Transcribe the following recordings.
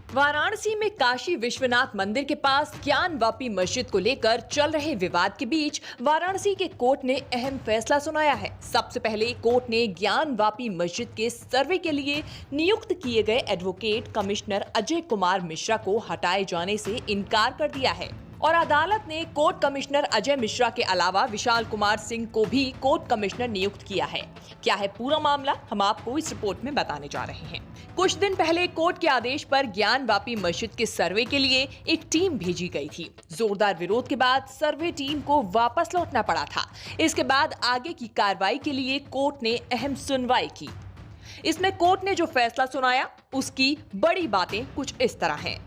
वाराणसी में काशी विश्वनाथ मंदिर के पास ज्ञानवापी मस्जिद को लेकर चल रहे विवाद के बीच वाराणसी के कोर्ट ने अहम फैसला सुनाया है। सबसे पहले कोर्ट ने ज्ञानवापी मस्जिद के सर्वे के लिए नियुक्त किए गए एडवोकेट कमिश्नर अजय कुमार मिश्रा को हटाए जाने से इनकार कर दिया है और अदालत ने कोर्ट कमिश्नर अजय मिश्रा के अलावा विशाल कुमार सिंह को भी कोर्ट कमिश्नर नियुक्त किया है। क्या है पूरा मामला, हम आपको इस रिपोर्ट में बताने जा रहे हैं। कुछ दिन पहले कोर्ट के आदेश पर ज्ञानवापी मस्जिद के सर्वे के लिए एक टीम भेजी गई थी। जोरदार विरोध के बाद सर्वे टीम को वापस लौटना पड़ा था। इसके बाद आगे की कार्रवाई के लिए कोर्ट ने अहम सुनवाई की। इसमें कोर्ट ने जो फैसला सुनाया उसकी बड़ी बातें कुछ इस तरह हैं।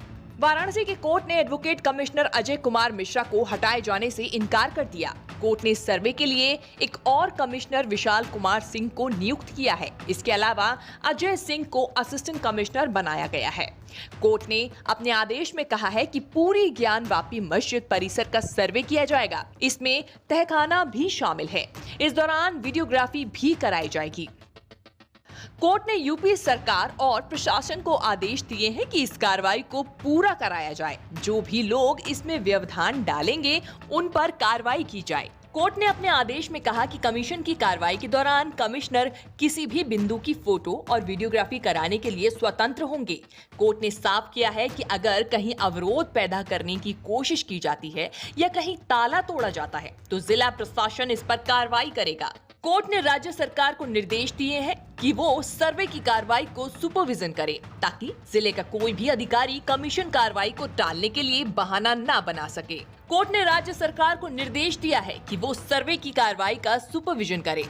वाराणसी के कोर्ट ने एडवोकेट कमिश्नर अजय कुमार मिश्रा को हटाए जाने से इनकार कर दिया। कोर्ट ने सर्वे के लिए एक और कमिश्नर विशाल कुमार सिंह को नियुक्त किया है। इसके अलावा अजय सिंह को असिस्टेंट कमिश्नर बनाया गया है। कोर्ट ने अपने आदेश में कहा है कि पूरी ज्ञानवापी मस्जिद परिसर का सर्वे किया जाएगा। इसमें तहखाना भी शामिल है। इस दौरान वीडियोग्राफी भी कराई जाएगी। कोर्ट ने यूपी सरकार और प्रशासन को आदेश दिए हैं कि इस कार्रवाई को पूरा कराया जाए। जो भी लोग इसमें व्यवधान डालेंगे उन पर कार्रवाई की जाए। कोर्ट ने अपने आदेश में कहा कि कमीशन की कार्रवाई के दौरान कमिश्नर किसी भी बिंदु की फोटो और वीडियोग्राफी कराने के लिए स्वतंत्र होंगे। कोर्ट ने साफ किया है कि अगर कहीं अवरोध पैदा करने की कोशिश की जाती है या कहीं ताला तोड़ा जाता है तो जिला प्रशासन इस पर कार्रवाई करेगा। कोर्ट ने राज्य सरकार को निर्देश दिए हैं कि वो सर्वे की कार्रवाई को सुपरविजन करे ताकि जिले का कोई भी अधिकारी कमीशन कार्रवाई को टालने के लिए बहाना न बना सके। कोर्ट ने राज्य सरकार को निर्देश दिया है कि वो सर्वे की कार्रवाई का सुपरविजन करे।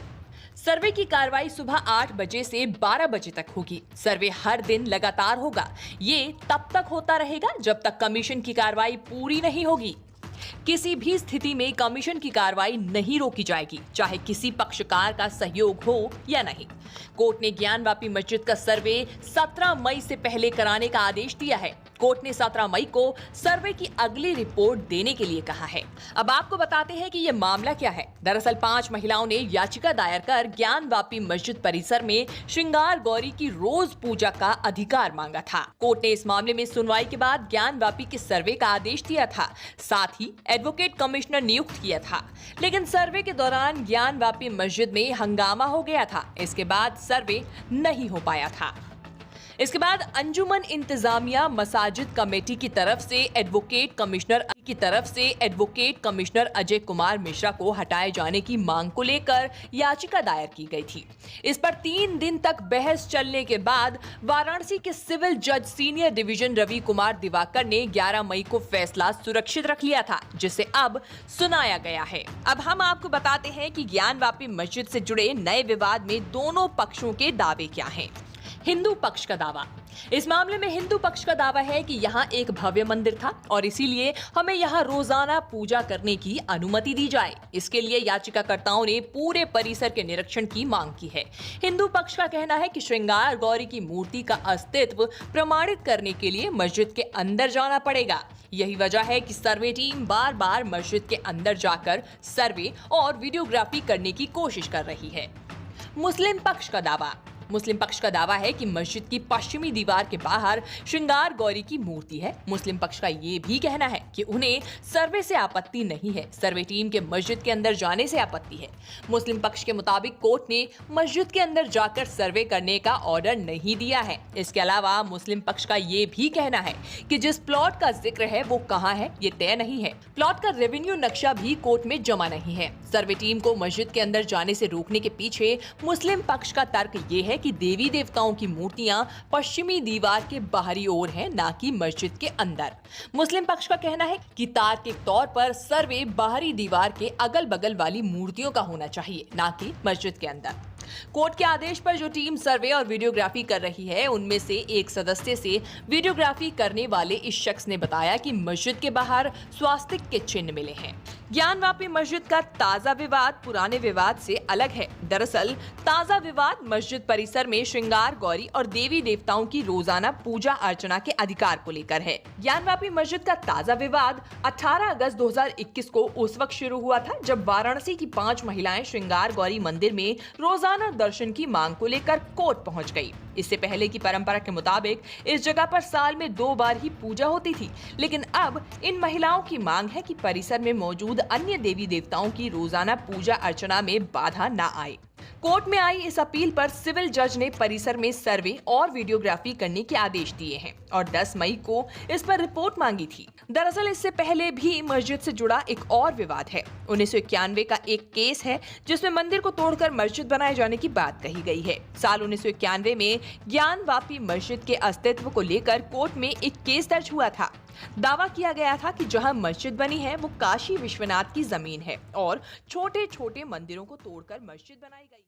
सर्वे की कार्रवाई सुबह 8 बजे से 12 बजे तक होगी। सर्वे हर दिन लगातार होगा। ये तब तक होता रहेगा जब तक कमीशन की कार्रवाई पूरी नहीं होगी। किसी भी स्थिति में कमीशन की कार्रवाई नहीं रोकी जाएगी, चाहे किसी पक्षकार का सहयोग हो या नहीं। कोर्ट ने ज्ञानवापी मस्जिद का सर्वे 17 मई से पहले कराने का आदेश दिया है। कोर्ट ने 17 मई को सर्वे की अगली रिपोर्ट देने के लिए कहा है। अब आपको बताते हैं कि ये मामला क्या है। दरअसल 5 महिलाओं ने याचिका दायर कर ज्ञानवापी मस्जिद परिसर में श्रृंगार गौरी की रोज पूजा का अधिकार मांगा था। कोर्ट ने इस मामले में सुनवाई के बाद ज्ञानवापी के सर्वे का आदेश दिया था, साथ ही एडवोकेट कमिश्नर नियुक्त किया था। लेकिन सर्वे के दौरान ज्ञानवापी मस्जिद में हंगामा हो गया था। इसके बाद सर्वे नहीं हो पाया था। इसके बाद अंजुमन इंतजामिया मसाजिद कमेटी की तरफ से एडवोकेट कमिश्नर अजय कुमार मिश्रा को हटाए जाने की मांग को लेकर याचिका दायर की गई थी। इस पर 3 दिन तक बहस चलने के बाद वाराणसी के सिविल जज सीनियर डिवीजन रवि कुमार दिवाकर ने 11 मई को फैसला सुरक्षित रख लिया था, जिसे अब सुनाया गया है। अब हम आपको बताते हैं कि ज्ञानवापी मस्जिद से जुड़े नए विवाद में दोनों पक्षों के दावे क्या हैं। हिंदू पक्ष का दावा। इस मामले में हिंदू पक्ष का दावा है कि यहाँ एक भव्य मंदिर था और इसीलिए हमें यहाँ रोजाना पूजा करने की अनुमति दी जाए। इसके लिए याचिकाकर्ताओं ने पूरे परिसर के निरीक्षण की मांग की है। हिंदू पक्ष का कहना है कि श्रृंगार गौरी की मूर्ति का अस्तित्व प्रमाणित करने के लिए मस्जिद के अंदर जाना पड़ेगा। यही वजह है कि सर्वे टीम बार बार मस्जिद के अंदर जाकर सर्वे और वीडियोग्राफी करने की कोशिश कर रही है। मुस्लिम पक्ष का दावा। मुस्लिम पक्ष का दावा है कि मस्जिद की पश्चिमी दीवार के बाहर श्रृंगार गौरी की मूर्ति है। मुस्लिम पक्ष का ये भी कहना है कि उन्हें सर्वे से आपत्ति नहीं है, सर्वे टीम के मस्जिद के अंदर जाने से आपत्ति है। मुस्लिम पक्ष के मुताबिक कोर्ट ने मस्जिद के अंदर जाकर सर्वे करने का ऑर्डर नहीं दिया है। इसके अलावा मुस्लिम पक्ष का ये भी कहना है कि जिस प्लॉट का जिक्र है वो कहाँ है ये तय नहीं है। प्लॉट का रेवेन्यू नक्शा भी कोर्ट में जमा नहीं है। सर्वे टीम को मस्जिद के अंदर जाने से रोकने के पीछे मुस्लिम पक्ष का तर्क ये है कि देवी देवताओं की मूर्तियां पश्चिमी दीवार के बाहरी ओर हैं, ना कि मस्जिद के अंदर। मुस्लिम पक्ष का कहना है कि तार्किक तौर पर सर्वे बाहरी दीवार के अगल बगल वाली मूर्तियों का होना चाहिए, ना कि मस्जिद के अंदर। कोर्ट के आदेश पर जो टीम सर्वे और वीडियोग्राफी कर रही है उनमें से एक सदस्य से वीडियोग्राफी करने वाले इस शख्स ने बताया कि मस्जिद के बाहर स्वास्तिक के चिन्ह मिले हैं। ज्ञानवापी मस्जिद का ताजा विवाद पुराने विवाद से अलग है। दरअसल ताजा विवाद मस्जिद परिसर में श्रृंगार गौरी और देवी देवताओं की रोजाना पूजा अर्चना के अधिकार को लेकर है। ज्ञानवापी मस्जिद का ताजा विवाद 18 अगस्त 2021 को उस वक्त शुरू हुआ था जब वाराणसी की 5 महिलाएं श्रृंगार गौरी मंदिर में रोजाना दर्शन की मांग को लेकर कोर्ट पहुंच गई। इससे पहले की परंपरा के मुताबिक इस जगह पर साल में 2 बार ही पूजा होती थी, लेकिन अब इन महिलाओं की मांग है कि परिसर में मौजूद अन्य देवी देवताओं की रोजाना पूजा अर्चना में बाधा न आए। कोर्ट में आई इस अपील पर सिविल जज ने परिसर में सर्वे और वीडियोग्राफी करने के आदेश दिए हैं और 10 मई को इस पर रिपोर्ट मांगी थी। दरअसल इससे पहले भी मस्जिद से जुड़ा एक और विवाद है। 1991 का एक केस है जिसमें मंदिर को तोड़कर मस्जिद बनाए जाने की बात कही गई है। साल 1991 में ज्ञानवापी मस्जिद के अस्तित्व को लेकर कोर्ट में एक केस दर्ज हुआ था। दावा किया गया था कि जहां मस्जिद बनी है वो काशी विश्वनाथ की जमीन है और छोटे छोटे मंदिरों को तोड़कर मस्जिद बनाई गई।